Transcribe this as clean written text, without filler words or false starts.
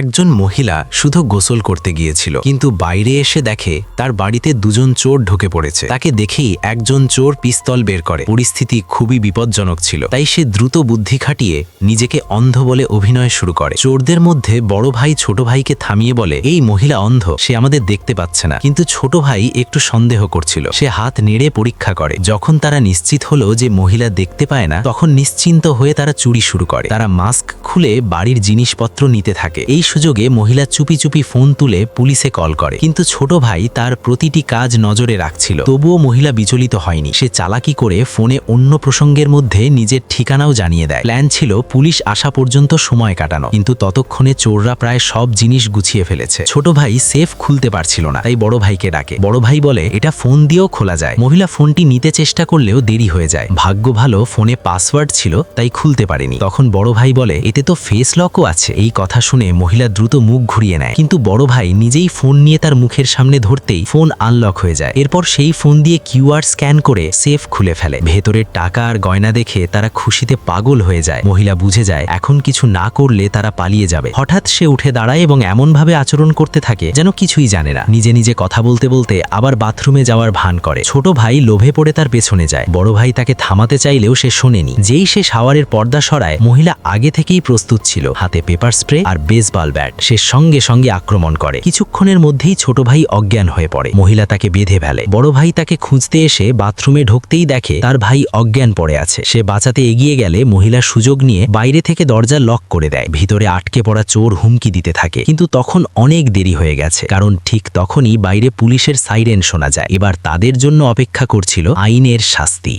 একজন মহিলা শুধু গোসল করতে গিয়েছিল, কিন্তু বাইরে এসে দেখে তার বাড়িতে দুজন চোর ঢুকে পড়েছে। তাকে দেখেই একজন চোর পিস্তল বের করে। পরিস্থিতি খুবই বিপজ্জনক ছিল, তাই সে দ্রুত বুদ্ধি খাটিয়ে নিজেকে অন্ধ বলে অভিনয় শুরু করে। চোরদের মধ্যে বড় ভাই ছোট ভাইকে থামিয়ে বলে, এই মহিলা অন্ধ, সে আমাদের দেখতে পাচ্ছে না। কিন্তু ছোট ভাই একটু সন্দেহ করছিল, সে হাত নেড়ে পরীক্ষা করে। যখন তারা নিশ্চিত হলো যে মহিলা দেখতে পায় না, তখন নিশ্চিন্ত হয়ে তারা চুরি শুরু করে। তারা মাস্ক খুলে বাড়ির জিনিসপত্র নিতে থাকে। এই সুযোগে মহিলা চুপি চুপি ফোন তুলে পুলিশে কল করে, কিন্তু ছোট ভাই তার প্রতিটি কাজ নজরে রাখছিল। তবুও মহিলা বিচলিত হয়নি। সে চালাকি করে ফোনে অন্য প্রসঙ্গের মধ্যে নিজের ঠিকানাও জানিয়ে দেয়। প্ল্যান ছিল পুলিশ আসা পর্যন্ত সময় কাটানো, কিন্তু ততক্ষণে চোররা প্রায় সব জিনিস গুছিয়ে ফেলেছে। ছোট ভাই সেফ খুলতে পারছিল না, তাই বড় ভাইকে ডাকে। বড় ভাই বলে, এটা ফোন দিয়েও খোলা যায়। মহিলা ফোনটি নিতে চেষ্টা করলেও দেরি হয়ে যায়। ভাগ্য ভালো ফোনে পাসওয়ার্ড ছিল, তাই খুলতে পারেনি। তখন বড় ভাই বলে, এতে তো ফেস লকও আছে। এই কথা শুনে মহিলা দ্রুত মুখ ঘুরিয়ে নেয়, কিন্তু বড় ভাই নিজেই ফোন নিয়ে তার মুখের সামনে ধরতেই ফোন আনলক হয়ে যায়। এরপর সেই ফোন দিয়ে কিউআর স্ক্যান করে সেফ খুলে ফেলে। ভেতরের টাকা আর গয়না দেখে তারা খুশিতে পাগল হয়ে যায়। মহিলা বুঝে যায় এখন কিছু না করলে তারা পালিয়ে যাবে। হঠাৎ সে উঠে দাঁড়ায় এবং এমনভাবে আচরণ করতে থাকে যেন কিছুই জানে না। নিজে নিজে কথা বলতে বলতে আবার বাথরুমে যাওয়ার ভান করে। ছোট ভাই লোভে পড়ে তার পেছনে যায়। বড় ভাই তাকে থামাতে চাইলেও সে শোনেনি। যেই সে শাওয়ারের পর্দা সরায়, মহিলা আগে থেকেই প্রস্তুত ছিল, হাতে পেপার স্প্রে আর বেসবল ব্যাট। সে সঙ্গে সঙ্গে আক্রমণ করে। কিছুক্ষণের মধ্যেই ছোট ভাই অজ্ঞান হয়ে পড়ে। মহিলা তাকে বেঁধে ফেলে। বড় ভাই তাকে খুঁজতে এসে বাথরুমে ঢুকতেই দেখে তার ভাই অজ্ঞান পড়ে আছে। সে বাঁচাতে এগিয়ে গেলে মহিলা সুযোগ নিয়ে বাইরে থেকে দরজা লক করে দেয়। ভিতরে আটকে পড়া চোর হুমকি দিতে থাকে, কিন্তু তখন অনেক দেরি হয়ে গেছে, কারণ ঠিক তখনই বাইরে পুলিশের সাইরেন শোনা যায়। এবার তাদের জন্য অপেক্ষা করছিল আইনের শাস্তি।